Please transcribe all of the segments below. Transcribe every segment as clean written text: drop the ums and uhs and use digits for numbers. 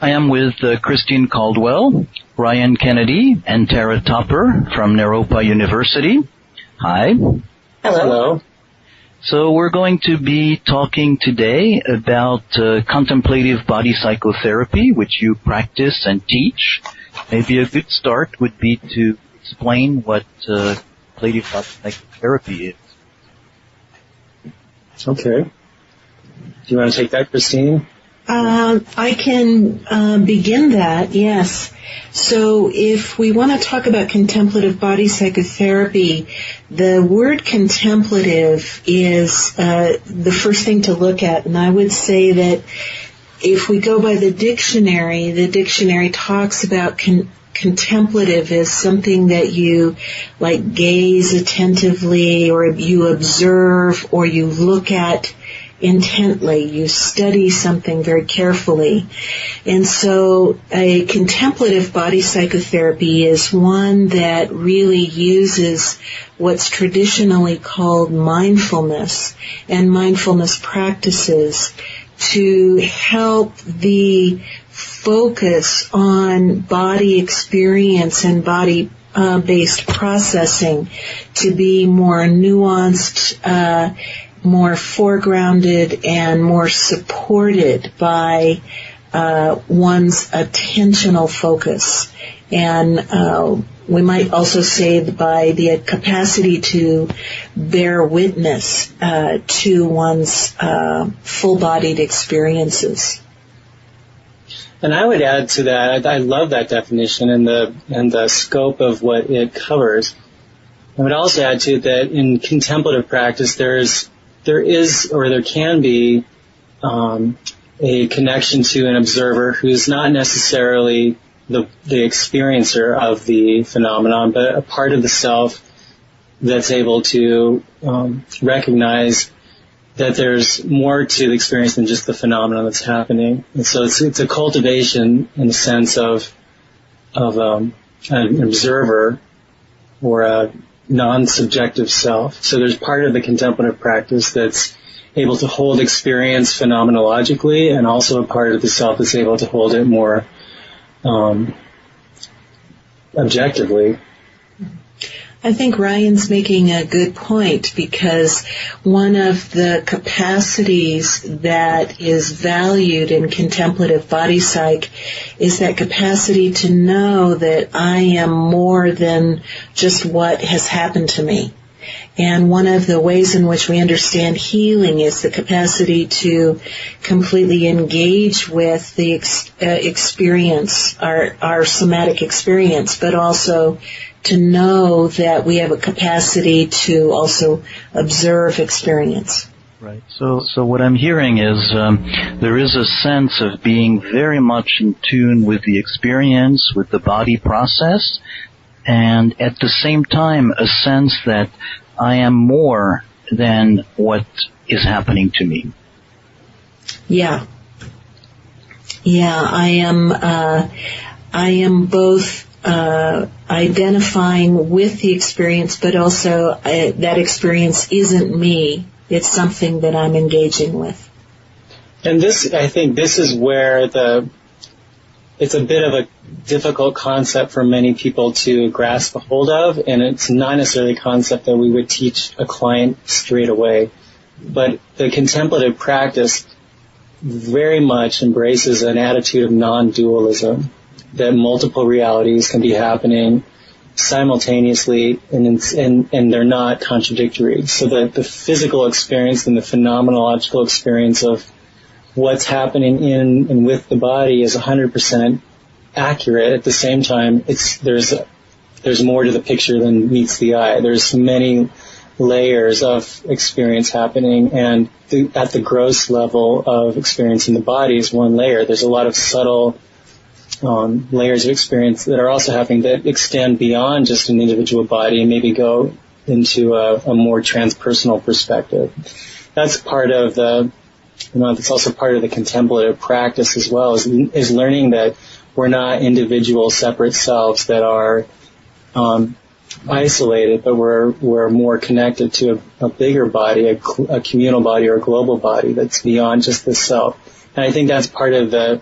I am with Christine Caldwell, Ryan Kennedy, and Tara Topper from Naropa University. Hi. Hello. So we're going to be talking today about contemplative body psychotherapy, which you practice and teach. Maybe a good start would be to explain what contemplative body psychotherapy is. Okay. Do you want to take that, Christine? I can begin that, yes. So if we want to talk about contemplative body psychotherapy, the word contemplative is the first thing to look at. And I would say that if we go by the dictionary talks about contemplative as something that you like gaze attentively, or you observe, or you look at intently, you study something very carefully. And so a contemplative body psychotherapy is one that really uses what's traditionally called mindfulness and mindfulness practices to help the focus on body experience and body based processing to be more nuanced, more foregrounded, and more supported by one's attentional focus. And we might also say by the capacity to bear witness to one's full-bodied experiences. And I would add to that, I love that definition and the scope of what it covers. I would also add to that in contemplative practice, there can be a connection to an observer who's not necessarily the experiencer of the phenomenon, but a part of the self that's able to recognize that there's more to the experience than just the phenomenon that's happening. And so it's a cultivation in the sense of an observer or a non-subjective self. So there's part of the contemplative practice that's able to hold experience phenomenologically, and also a part of the self that's able to hold it more objectively. I think Ryan's making a good point, because one of the capacities that is valued in contemplative body psych is that capacity to know that I am more than just what has happened to me. And one of the ways in which we understand healing is the capacity to completely engage with the experience, our somatic experience, but also to know that we have a capacity to also observe experience. Right. So what I'm hearing is there is a sense of being very much in tune with the experience, with the body process, and at the same time a sense that I am more than what is happening to me. Yeah, I am both identifying with the experience, but also that experience isn't me. It's something that I'm engaging with. And I think this is where it's a bit of a difficult concept for many people to grasp a hold of, and it's not necessarily a concept that we would teach a client straight away. But the contemplative practice very much embraces an attitude of non-dualism, that multiple realities can be happening simultaneously, and they're not contradictory. So that the physical experience and the phenomenological experience of what's happening in and with the body is 100% accurate. At the same time, there's more to the picture than meets the eye. There's many layers of experience happening, and at the gross level of experience in the body is one layer. There's a lot of subtle layers of experience that are also happening that extend beyond just an individual body and maybe go into a more transpersonal perspective. That's part of that's also part of the contemplative practice as well, is learning that we're not individual separate selves that are isolated, but we're more connected to a bigger body, a communal body or a global body that's beyond just the self. And I think that's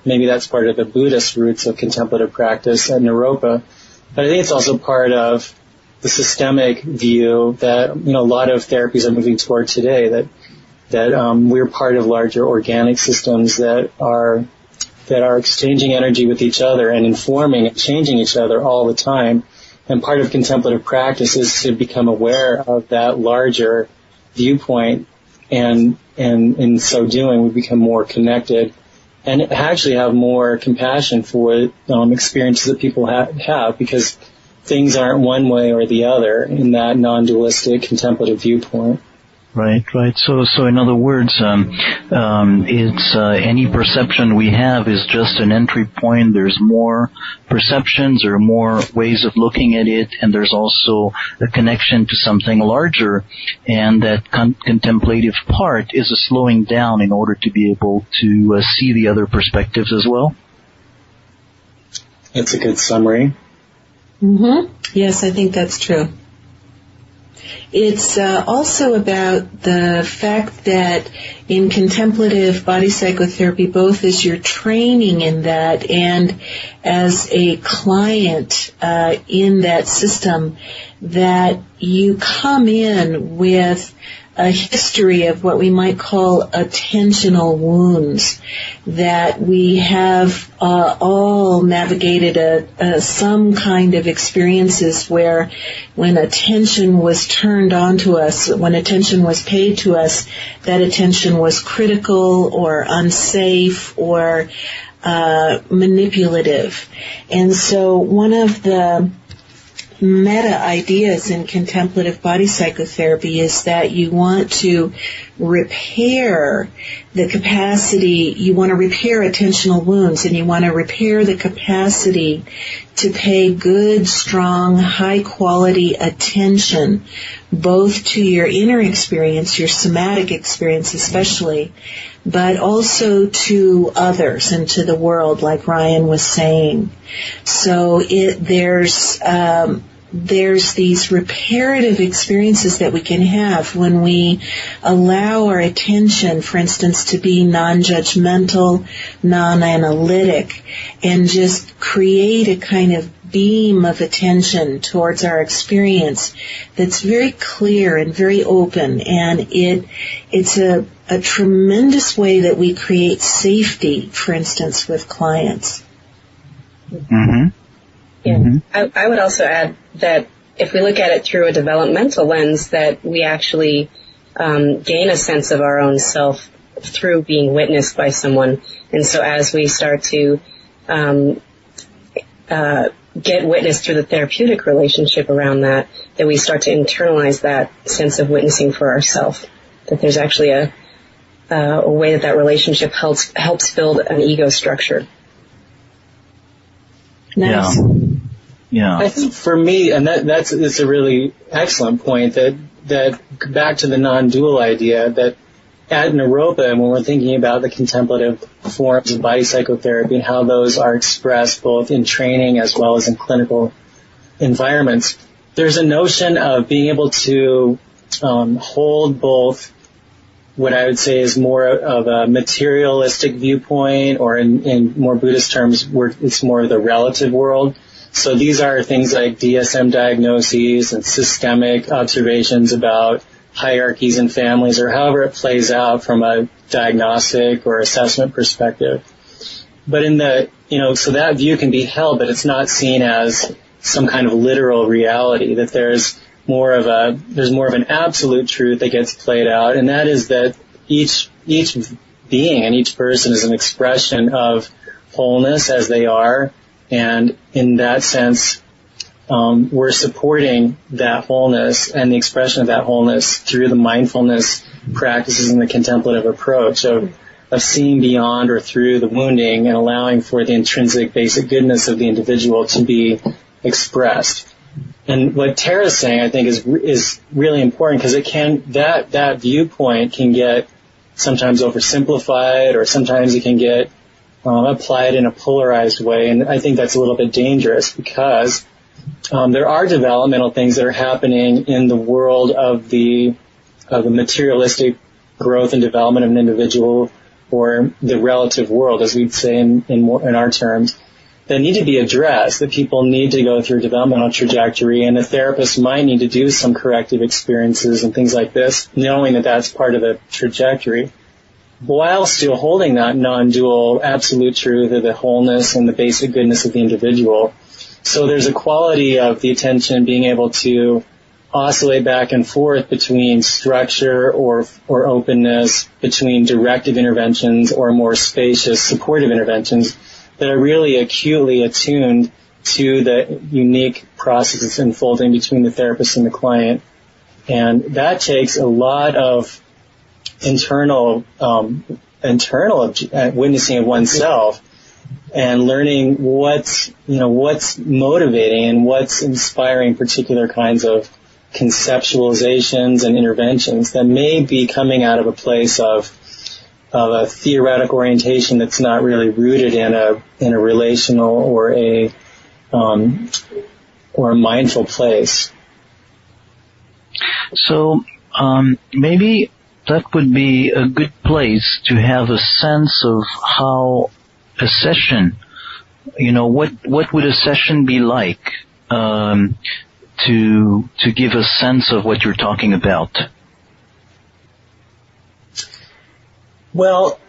maybe that's part of the Buddhist roots of contemplative practice at Naropa. But I think it's also part of the systemic view that, a lot of therapies are moving toward today, that we're part of larger organic systems that are exchanging energy with each other and informing and changing each other all the time. And part of contemplative practice is to become aware of that larger viewpoint, and in so doing, we become more connected and actually have more compassion for experiences that people have, because things aren't one way or the other in that non-dualistic contemplative viewpoint. Right. So in other words, it's any perception we have is just an entry point. There's more perceptions or more ways of looking at it, and there's also a connection to something larger, and that contemplative part is a slowing down in order to be able to see the other perspectives as well. That's a good summary. Mm-hmm. Yes, I think that's true. It's also about the fact that in contemplative body psychotherapy, both as you're training in that and as a client in that system, that you come in with a history of what we might call attentional wounds, that we have all navigated some kind of experiences where when attention was turned on to us, when attention was paid to us, that attention was critical or unsafe or manipulative. And so one of the meta ideas in contemplative body psychotherapy is that you want to repair the capacity, you want to repair attentional wounds, and you want to repair the capacity to pay good, strong, high-quality attention, both to your inner experience, your somatic experience especially, but also to others and to the world, like Ryan was saying. So there's these reparative experiences that we can have when we allow our attention, for instance, to be non-judgmental, non-analytic, and just create a kind of beam of attention towards our experience that's very clear and very open, and it's a tremendous way that we create safety, for instance, with clients. Mm-hmm. Yeah. Mm-hmm. I would also add that if we look at it through a developmental lens, that we actually gain a sense of our own self through being witnessed by someone. And so as we start to get witnessed through the therapeutic relationship around that we start to internalize that sense of witnessing for ourselves, that there's actually a way that relationship helps build an ego structure. Nice. Yeah. I think for me, and that's a really excellent point, that back to the non-dual idea, that at Naropa, when we're thinking about the contemplative forms of body psychotherapy and how those are expressed both in training as well as in clinical environments, there's a notion of being able to hold both what I would say is more of a materialistic viewpoint, or in more Buddhist terms, where it's more of the relative world. So these are things like DSM diagnoses and systemic observations about hierarchies in families, or however it plays out from a diagnostic or assessment perspective. But so that view can be held, but it's not seen as some kind of literal reality, that there's more of an absolute truth that gets played out, and that is that each being and each person is an expression of wholeness as they are, and in that sense, we're supporting that wholeness and the expression of that wholeness through the mindfulness practices and the contemplative approach of seeing beyond or through the wounding and allowing for the intrinsic basic goodness of the individual to be expressed. And what Tara's saying, I think, is really important, because that viewpoint can get sometimes oversimplified, or sometimes it can get applied in a polarized way. And I think that's a little bit dangerous, because there are developmental things that are happening in the world of the materialistic growth and development of an individual, or the relative world, as we'd say in our terms, that need to be addressed, that people need to go through a developmental trajectory, and a therapist might need to do some corrective experiences and things like this, knowing that that's part of the trajectory, while still holding that non-dual absolute truth of the wholeness and the basic goodness of the individual. So there's a quality of the attention being able to oscillate back and forth between structure or openness, between directive interventions or more spacious supportive interventions that are really acutely attuned to the unique processes unfolding between the therapist and the client. And that takes a lot of internal witnessing of oneself and learning what's motivating and what's inspiring particular kinds of conceptualizations and interventions that may be coming out of a place of a theoretic orientation that's not really rooted in a relational or a mindful place. So maybe that would be a good place to have a sense of how a session, what would a session be like, to give a sense of what you're talking about? Well,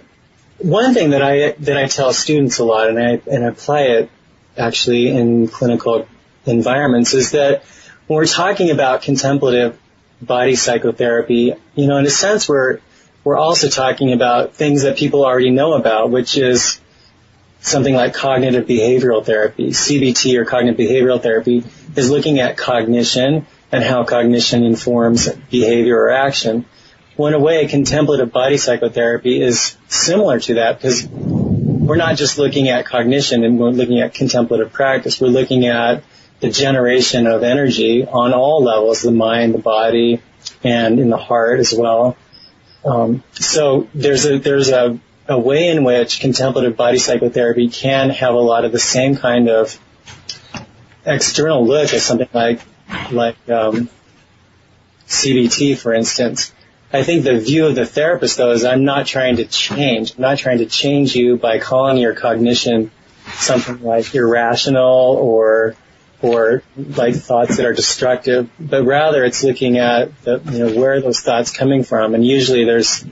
one thing that I tell students a lot, and I apply it actually in clinical environments, is that when we're talking about contemplative body psychotherapy, in a sense we're also talking about things that people already know about, which is something like cognitive behavioral therapy. CBT, or cognitive behavioral therapy, is looking at cognition and how cognition informs behavior or action. Well, in a way, contemplative body psychotherapy is similar to that, because we're not just looking at cognition and we're looking at contemplative practice. We're looking at the generation of energy on all levels, the mind, the body, and in the heart as well. So there's a way in which contemplative body psychotherapy can have a lot of the same kind of external look as something like CBT, for instance. I think the view of the therapist, though, is I'm not trying to change you by calling your cognition something like irrational or like thoughts that are destructive, but rather it's looking at where are those thoughts coming from. And usually there's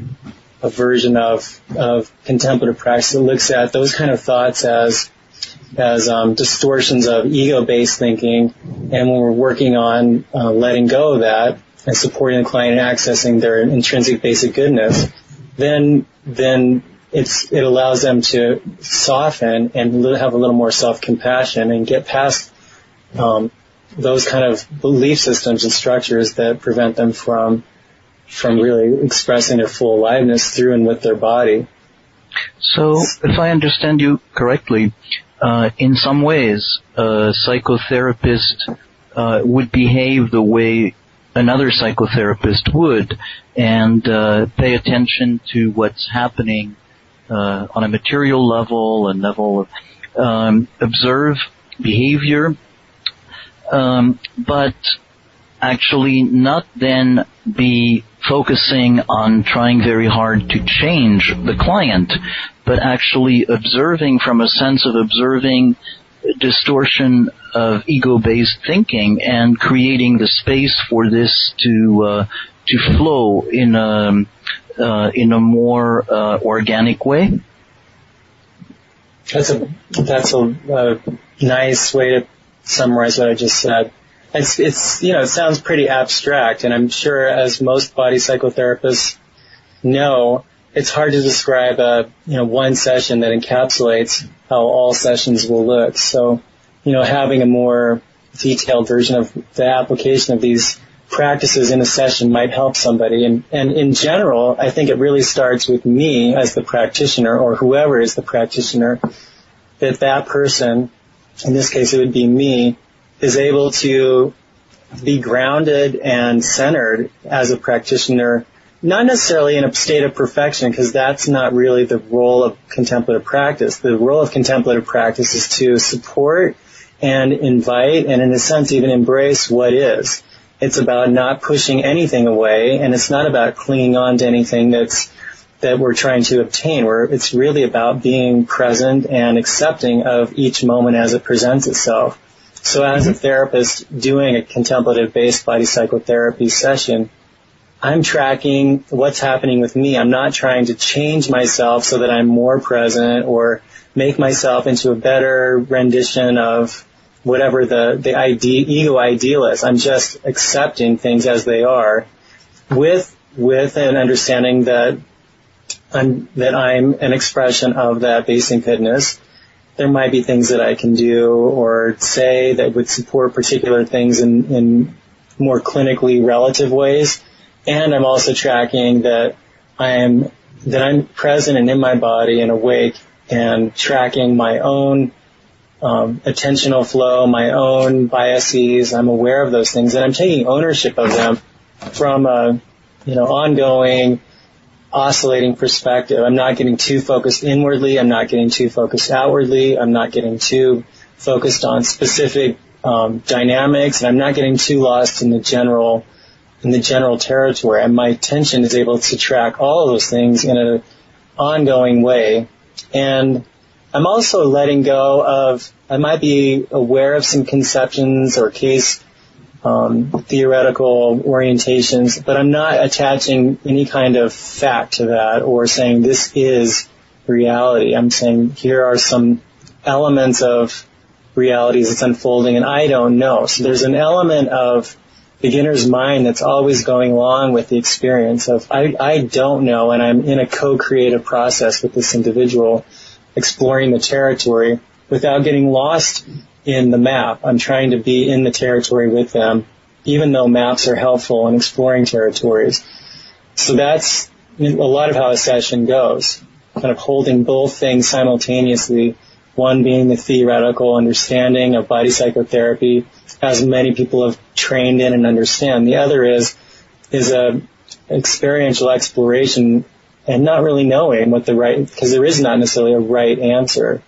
a version of contemplative practice that looks at those kind of thoughts as distortions of ego-based thinking. And when we're working on letting go of that and supporting the client and accessing their intrinsic basic goodness, then it allows them to soften and have a little more self-compassion and get past those kind of belief systems and structures that prevent them from really expressing their full aliveness through and with their body. So, if I understand you correctly, in some ways, a psychotherapist would behave the way another psychotherapist would, and pay attention to what's happening on a material level, a level of observe behavior, but actually not then be focusing on trying very hard to change the client, but actually observing from a sense of observing distortion of ego-based thinking and creating the space for this to flow in a more organic way. That's a nice way to summarize what I just said. It sounds pretty abstract, and I'm sure, as most body psychotherapists know, it's hard to describe one session that encapsulates how all sessions will look. So, having a more detailed version of the application of these practices in a session might help somebody. And in general, I think it really starts with me as the practitioner, or whoever is the practitioner, that person, in this case it would be me, is able to be grounded and centered as a practitioner, not necessarily in a state of perfection, because that's not really the role of contemplative practice. The role of contemplative practice is to support and invite and, in a sense, even embrace what is. It's about not pushing anything away, and it's not about clinging on to anything that's that we're trying to obtain, where it's really about being present and accepting of each moment as it presents itself. So as a therapist doing a contemplative-based body psychotherapy session, I'm tracking what's happening with me. I'm not trying to change myself so that I'm more present or make myself into a better rendition of whatever the ego ideal is. I'm just accepting things as they are with an understanding that I'm an expression of that basic goodness. There might be things that I can do or say that would support particular things in more clinically relative ways. And I'm also tracking that I'm present and in my body and awake and tracking my own attentional flow, my own biases. I'm aware of those things and I'm taking ownership of them from a ongoing oscillating perspective. I'm not getting too focused inwardly. I'm not getting too focused outwardly. I'm not getting too focused on specific dynamics, and I'm not getting too lost in the general territory. And my attention is able to track all of those things in an ongoing way. And I'm also letting go of, I might be aware of some conceptions or case theoretical orientations, but I'm not attaching any kind of fact to that or saying this is reality. I'm saying here are some elements of reality that's unfolding and I don't know. So there's an element of beginner's mind that's always going along with the experience of I don't know, and I'm in a co-creative process with this individual exploring the territory without getting lost in the map. I'm trying to be in the territory with them, even though maps are helpful in exploring territories. So that's a lot of how a session goes, kind of holding both things simultaneously, one being the theoretical understanding of body psychotherapy, as many people have trained in and understand. The other is a experiential exploration and not really knowing what because there is not necessarily a right answer.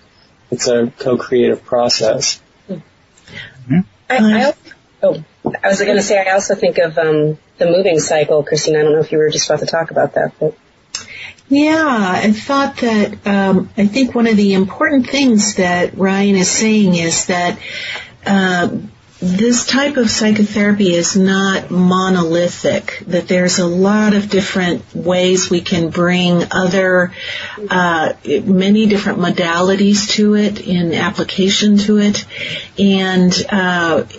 It's a co-creative process. I was going to say, I also think of the moving cycle. Christine, I don't know if you were just about to talk about that. But. Yeah, I thought that I think one of the important things that Ryan is saying is that this type of psychotherapy is not monolithic, that there's a lot of different ways we can bring many different modalities to it, in application to it. And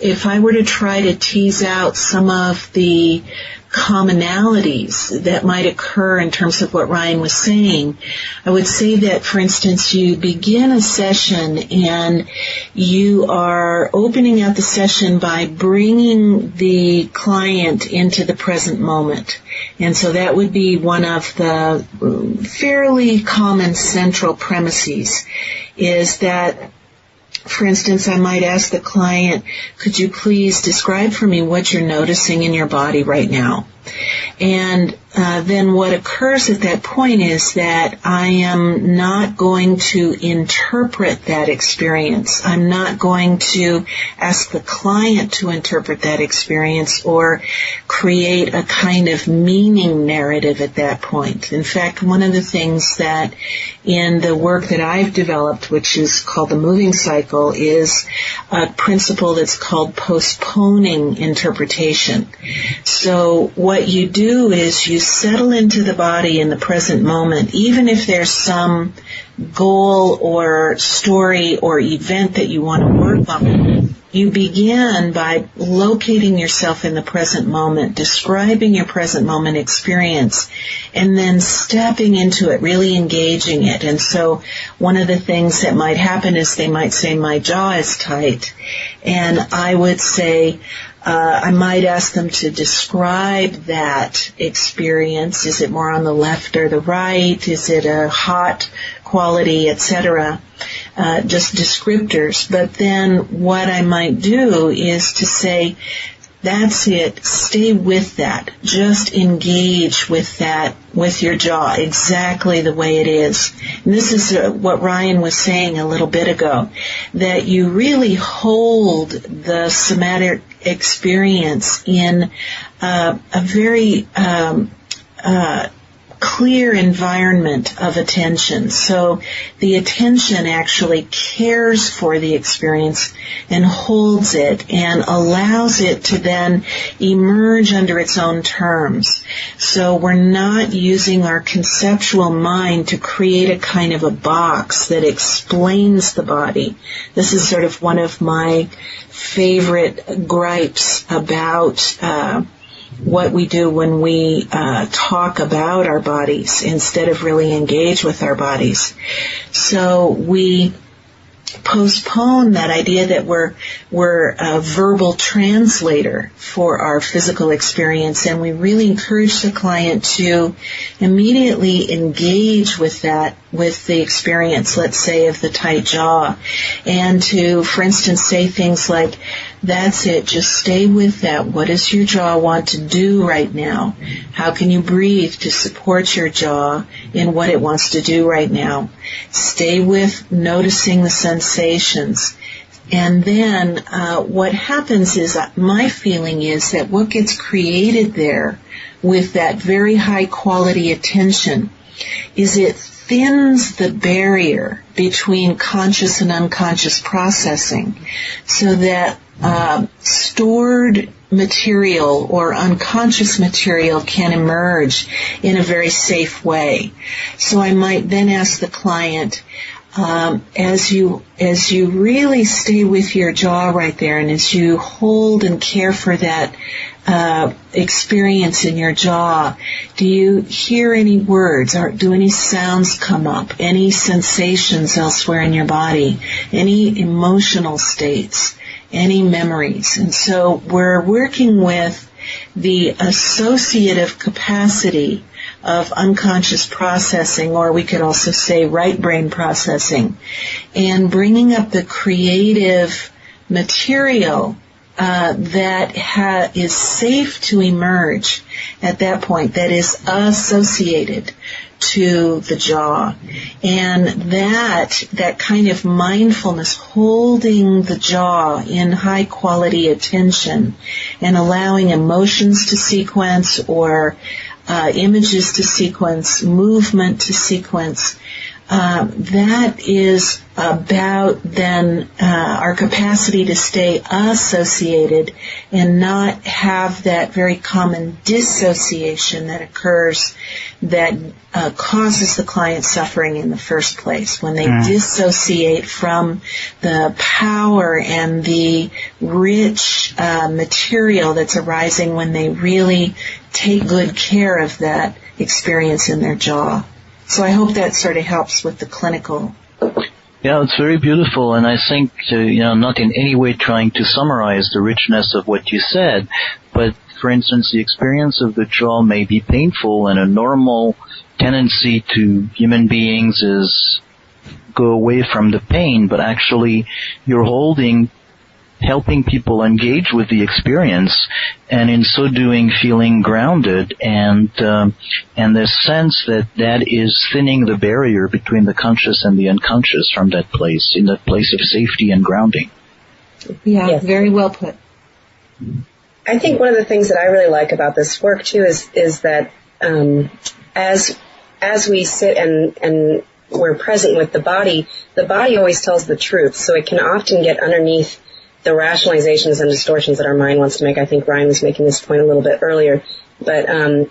if I were to try to tease out some of the commonalities that might occur in terms of what Ryan was saying, I would say that, for instance, you begin a session and you are opening out the session by bringing the client into the present moment. And so that would be one of the fairly common central premises, is that, for instance, I might ask the client, could you please describe for me what you're noticing in your body right now? And then what occurs at that point is that I am not going to interpret that experience. I'm not going to ask the client to interpret that experience or create a kind of meaning narrative at that point. In fact, one of the things that in the work that I've developed, which is called the moving cycle, is a principle that's called postponing interpretation. So what you do is you settle into the body in the present moment, even if there's some goal or story or event that you want to work on. You begin by locating yourself in the present moment, describing your present moment experience, and then stepping into it, really engaging it. And so one of the things that might happen is they might say, my jaw is tight. And I would say, I might ask them to describe that experience. Is it more on the left or the right? Is it a hot quality, etc.? Just descriptors. But then what I might do is to say, that's it. Stay with that. Just engage with that, with your jaw, exactly the way it is. And this is what Ryan was saying a little bit ago, that you really hold the somatic experience in a very clear environment of attention. So the attention actually cares for the experience and holds it and allows it to then emerge under its own terms. So we're not using our conceptual mind to create a kind of a box that explains the body. This is sort of one of my favorite gripes about what we do when we talk about our bodies instead of really engage with our bodies. So we postpone that idea that we're a verbal translator for our physical experience, and we really encourage the client to immediately engage with that, with the experience, let's say, of the tight jaw, and to, for instance, say things like, that's it, just stay with that. What does your jaw want to do right now? How can you breathe to support your jaw in what it wants to do right now? Stay with noticing the sensations. And then what happens is, my feeling is that what gets created there with that very high quality attention is it thins the barrier between conscious and unconscious processing, so that stored material or unconscious material can emerge in a very safe way. So I might then ask the client, as you really stay with your jaw right there, and as you hold and care for that experience in your jaw, do you hear any words, or do any sounds come up, any sensations elsewhere in your body, any emotional states, any memories? And so we're working with the associative capacity of unconscious processing, or we could also say right brain processing, and bringing up the creative material that is safe to emerge at that point, that is associated to the jaw. And that kind of mindfulness, holding the jaw in high quality attention and allowing emotions to sequence, or images to sequence, movement to sequence, that is about then our capacity to stay associated and not have that very common dissociation that occurs that causes the client suffering in the first place, when they dissociate from the power and the rich material that's arising when they really take good care of that experience in their jaw. So I hope that sort of helps with the clinical. Yeah, it's very beautiful, and I think, not in any way trying to summarize the richness of what you said, but for instance, the experience of the jaw may be painful, and a normal tendency to human beings is go away from the pain, but actually you're helping people engage with the experience, and in so doing feeling grounded, and the sense that is thinning the barrier between the conscious and the unconscious from that place, in that place of safety and grounding. Yeah, yes. Very well put. I think one of the things that I really like about this work too is that as we sit and we're present with the body always tells the truth, so it can often get underneath the rationalizations and distortions that our mind wants to make. I think Ryan was making this point a little bit earlier, but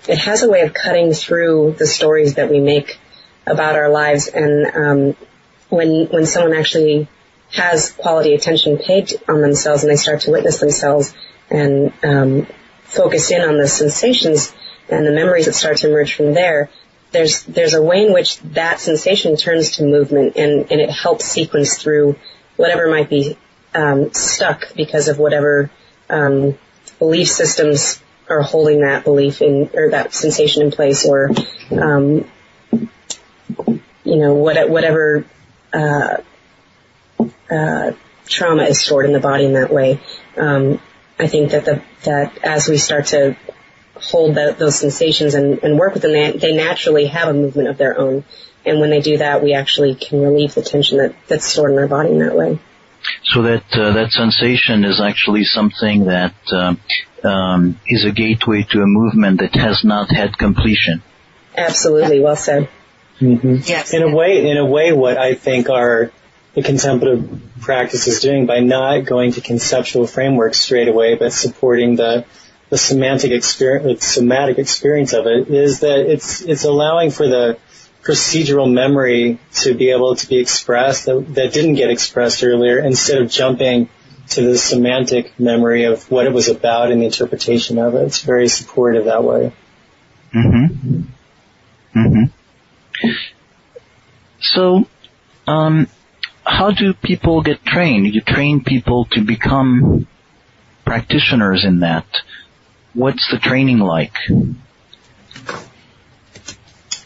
it has a way of cutting through the stories that we make about our lives. And when someone actually has quality attention paid on themselves, and they start to witness themselves and focus in on the sensations and the memories that start to emerge from there's a way in which that sensation turns to movement, and it helps sequence through whatever might be stuck because of whatever belief systems are holding that belief in, or that sensation in place, or whatever trauma is stored in the body in that way. I think that as we start to hold those sensations and work with them, they naturally have a movement of their own, and when they do that, we actually can relieve the tension that's stored in our body in that way. So that sensation is actually something that is a gateway to a movement that has not had completion. Absolutely, well said. Mm-hmm. Yes. In a way, what I think the contemplative practice is doing by not going to conceptual frameworks straight away, but supporting the somatic experience of it, is that it's allowing for the procedural memory to be able to be expressed that didn't get expressed earlier, instead of jumping to the semantic memory of what it was about and the interpretation of it. It's very supportive that way. Mm-hmm. Mm-hmm. So, how do people get trained? You train people to become practitioners in that. What's the training like?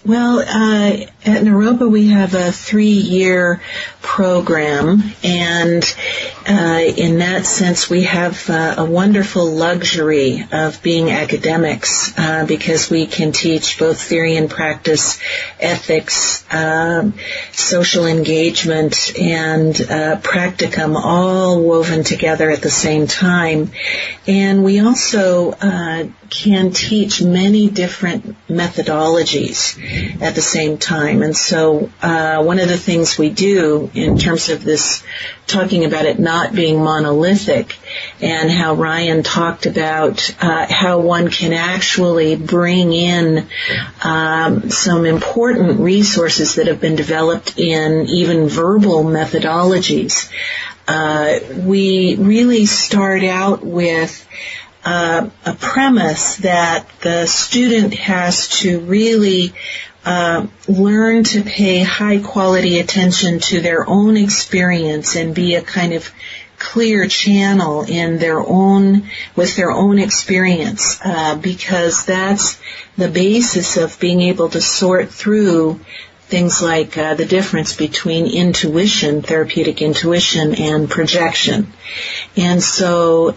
Well, at Naropa we have a 3-year program, and in that sense we have a wonderful luxury of being academics because we can teach both theory and practice, ethics, social engagement, and practicum all woven together at the same time. And we also can teach many different methodologies at the same time. And so one of the things we do in terms of this, talking about it not being monolithic, and how Ryan talked about how one can actually bring in some important resources that have been developed in even verbal methodologies. We really start out with a premise that the student has to really learn to pay high quality attention to their own experience and be a kind of clear channel with their own experience, because that's the basis of being able to sort through things like the difference between intuition, therapeutic intuition, and projection. And so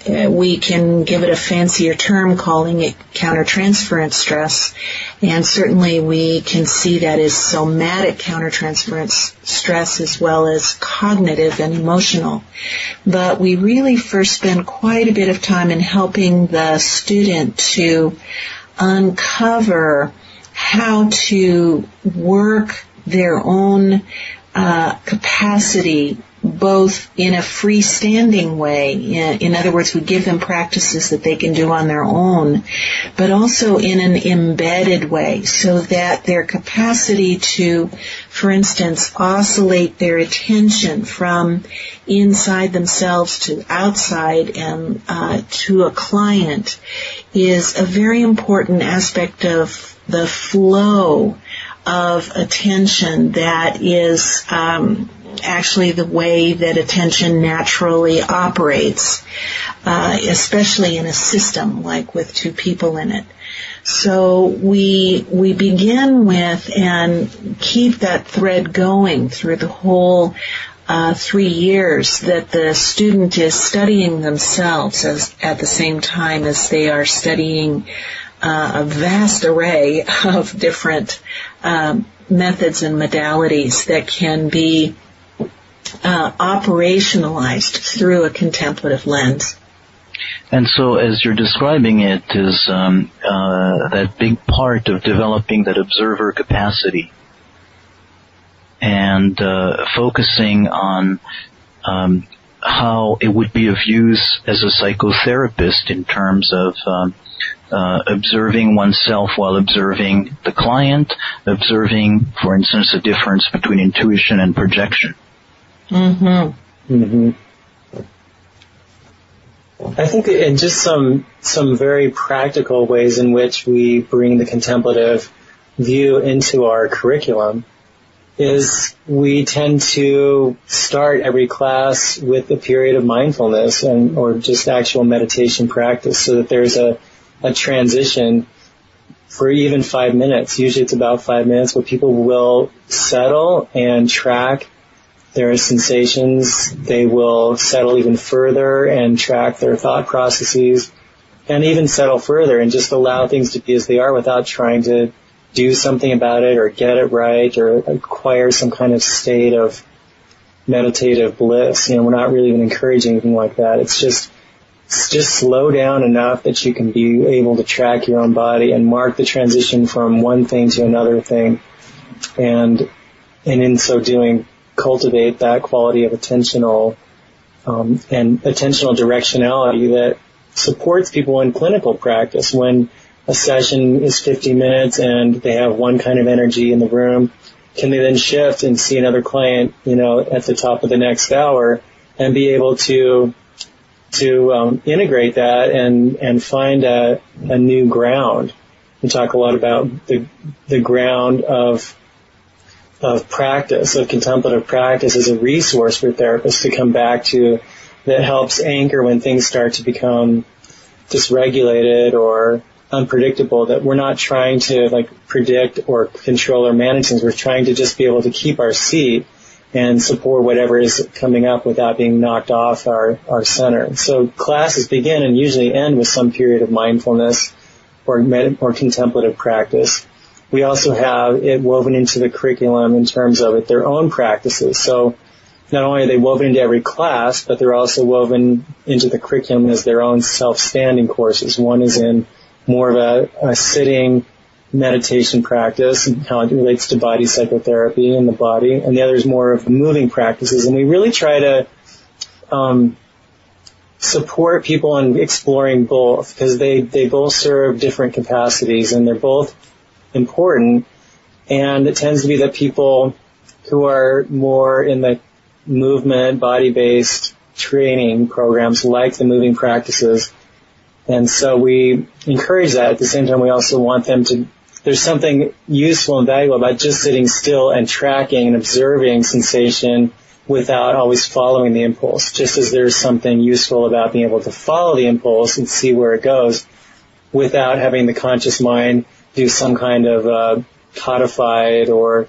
we can give it a fancier term, calling it countertransference stress, and certainly we can see that as somatic countertransference stress as well as cognitive and emotional. But we really first spend quite a bit of time in helping the student to uncover how to work their own capacity, both in a freestanding way. In other words, we give them practices that they can do on their own, but also in an embedded way, so that their capacity to, for instance, oscillate their attention from inside themselves to outside and to a client is a very important aspect of the flow of attention that is actually the way that attention naturally operates, especially in a system like with two people in it. So we begin with and keep that thread going through the whole 3 years, that the student is studying themselves at the same time as they are studying a vast array of different methods and modalities that can be operationalized through a contemplative lens. And so as you're describing it, is that big part of developing that observer capacity and focusing on how it would be of use as a psychotherapist in terms of observing oneself while observing the client, observing, for instance, the difference between intuition and projection. Mm-hmm. Mm-hmm. I think in just some very practical ways in which we bring the contemplative view into our curriculum is we tend to start every class with a period of mindfulness or just actual meditation practice, so that there's a transition for even 5 minutes. Usually it's about 5 minutes where people will settle and track their sensations. They will settle even further and track their thought processes, and even settle further and just allow things to be as they are without trying to do something about it or get it right or acquire some kind of state of meditative bliss. We're not really even encouraging anything like that. It's just just slow down enough that you can be able to track your own body and mark the transition from one thing to another thing. And in so doing, cultivate that quality of attentional and attentional directionality that supports people in clinical practice. When a session is 50 minutes and they have one kind of energy in the room, can they then shift and see another client, at the top of the next hour and be able to integrate that and find a new ground? We talk a lot about the ground of practice, of contemplative practice as a resource for therapists to come back to that helps anchor when things start to become dysregulated or unpredictable, that we're not trying to predict or control or manage things. We're trying to just be able to keep our seat and support whatever is coming up without being knocked off our center. So classes begin and usually end with some period of mindfulness or contemplative practice. We also have it woven into the curriculum in terms of their own practices. So not only are they woven into every class, but they're also woven into the curriculum as their own self-standing courses. One is in more of a sitting meditation practice and how it relates to body psychotherapy and the body, and the other is more of moving practices. And we really try to support people in exploring both, because they both serve different capacities and they're both important. And it tends to be that people who are more in the movement, body-based training programs like the moving practices. And so we encourage that. At the same time, we also want them to, there's something useful and valuable about just sitting still and tracking and observing sensation without always following the impulse. Just as there's something useful about being able to follow the impulse and see where it goes without having the conscious mind do some kind of codified or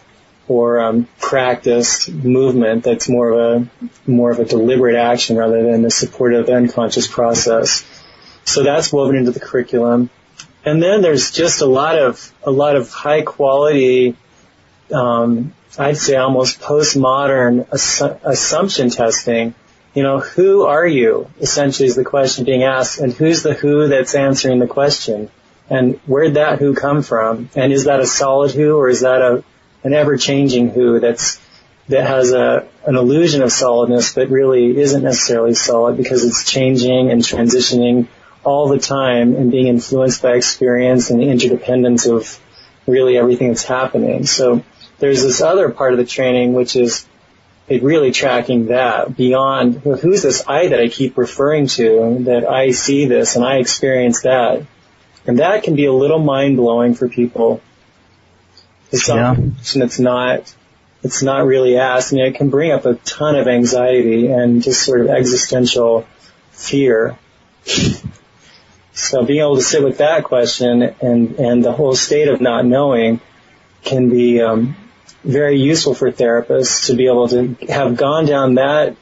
practiced movement that's more of a deliberate action rather than the supportive unconscious process. So that's woven into the curriculum. And then there's just a lot of high quality, I'd say almost postmodern assumption testing. Who are you? Essentially is the question being asked, and who's the who that's answering the question? And where'd that who come from? And is that a solid who, or is that an ever-changing who that has an illusion of solidness but really isn't necessarily solid because it's changing and transitioning all the time and being influenced by experience and the interdependence of really everything that's happening. So there's this other part of the training which is really tracking that beyond, who's this I that I keep referring to, that I see this and I experience that. And that can be a little mind-blowing for people. It's not really asked. It can bring up a ton of anxiety and just sort of existential fear. So being able to sit with that question and the whole state of not knowing can be very useful for therapists to be able to have gone down that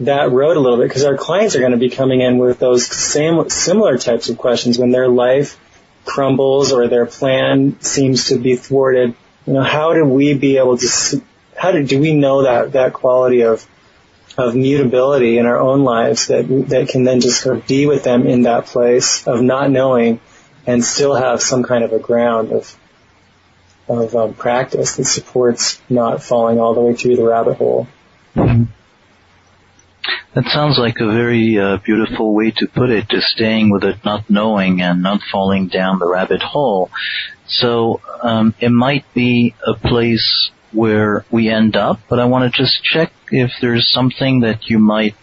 road a little bit, because our clients are going to be coming in with those similar types of questions when their life crumbles or their plan seems to be thwarted. How do we be able to? Do we know that quality of mutability in our own lives that can then just sort of be with them in that place of not knowing and still have some kind of a ground of practice that supports not falling all the way through the rabbit hole. Mm-hmm. That sounds like a very beautiful way to put it, to staying with it, not knowing and not falling down the rabbit hole. So it might be a place where we end up, but I want to just check if there's something that you might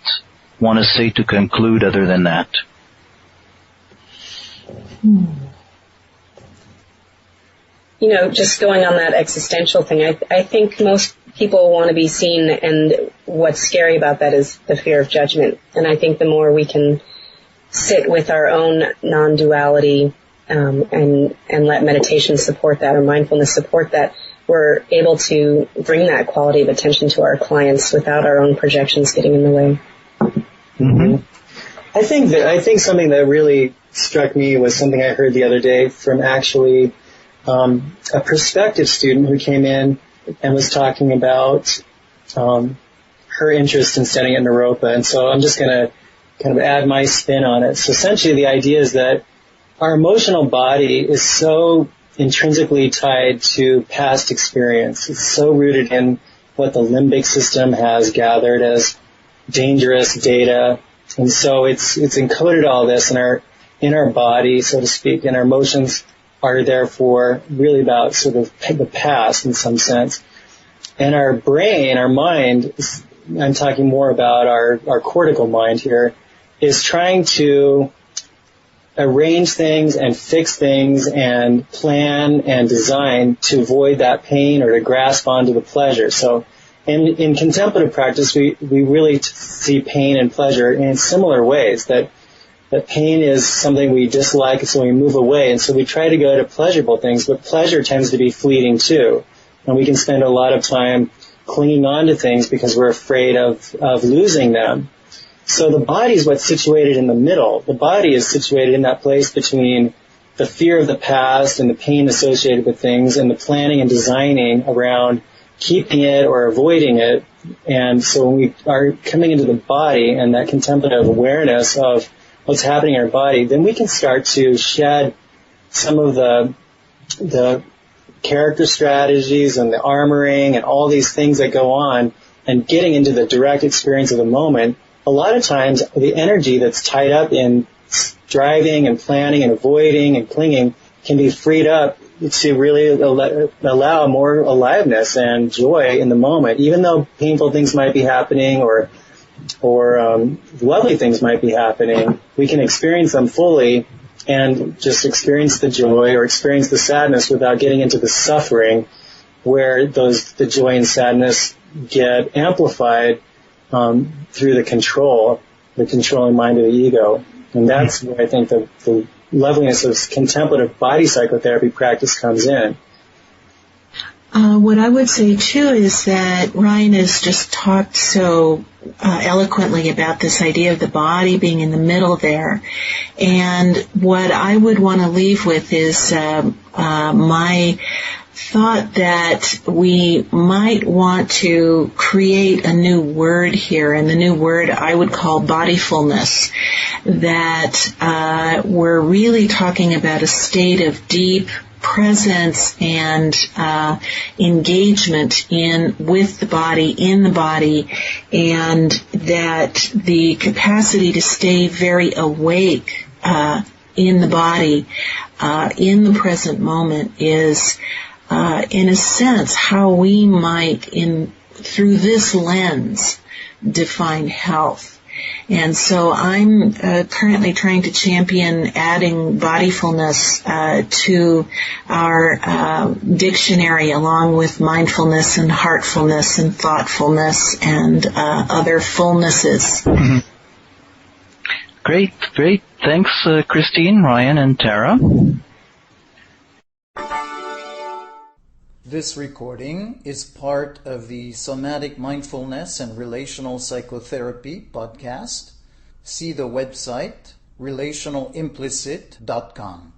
want to say to conclude other than that. Just going on that existential thing, I think most people want to be seen, and what's scary about that is the fear of judgment. And I think the more we can sit with our own non-duality and let meditation support that, or mindfulness support that, we're able to bring that quality of attention to our clients without our own projections getting in the way. Mm-hmm. I think something that really struck me was something I heard the other day from actually a prospective student who came in and was talking about her interest in studying at Naropa. And so I'm just going to kind of add my spin on it. So essentially the idea is that our emotional body is so intrinsically tied to past experience. It's so rooted in what the limbic system has gathered as dangerous data. And so it's encoded all this in our body, so to speak, and our emotions are therefore really about sort of the past in some sense. And our brain, our mind, I'm talking more about our cortical mind here, is trying to arrange things and fix things and plan and design to avoid that pain or to grasp onto the pleasure. So in contemplative practice, we really see pain and pleasure in similar ways, that pain is something we dislike, so we move away, and so we try to go to pleasurable things, but pleasure tends to be fleeting too. And we can spend a lot of time clinging on to things because we're afraid of losing them. So the body is what's situated in the middle. The body is situated in that place between the fear of the past and the pain associated with things and the planning and designing around keeping it or avoiding it. And so when we are coming into the body and that contemplative awareness of what's happening in our body, then we can start to shed some of the character strategies and the armoring and all these things that go on, and getting into the direct experience of the moment. A lot of times the energy that's tied up in striving and planning and avoiding and clinging can be freed up to really allow more aliveness and joy in the moment. Even though painful things might be happening or lovely things might be happening, we can experience them fully and just experience the joy or experience the sadness without getting into the suffering where the joy and sadness get amplified through the controlling mind of the ego. And that's where I think the loveliness of contemplative body psychotherapy practice comes in. What I would say, too, is that Ryan has just talked so eloquently about this idea of the body being in the middle there. And what I would want to leave with is my thought that we might want to create a new word here, and the new word I would call bodyfulness, that we're really talking about a state of deep presence and engagement with the body, in the body, and that the capacity to stay very awake in the body, in the present moment, is in a sense how we might, through this lens, define health. And so I'm currently trying to champion adding bodyfulness to our dictionary, along with mindfulness and heartfulness and thoughtfulness and other fullnesses. Mm-hmm. Great. Thanks, Christine, Ryan, and Tara. This recording is part of the Somatic Mindfulness and Relational Psychotherapy podcast. See the website relationalimplicit.com.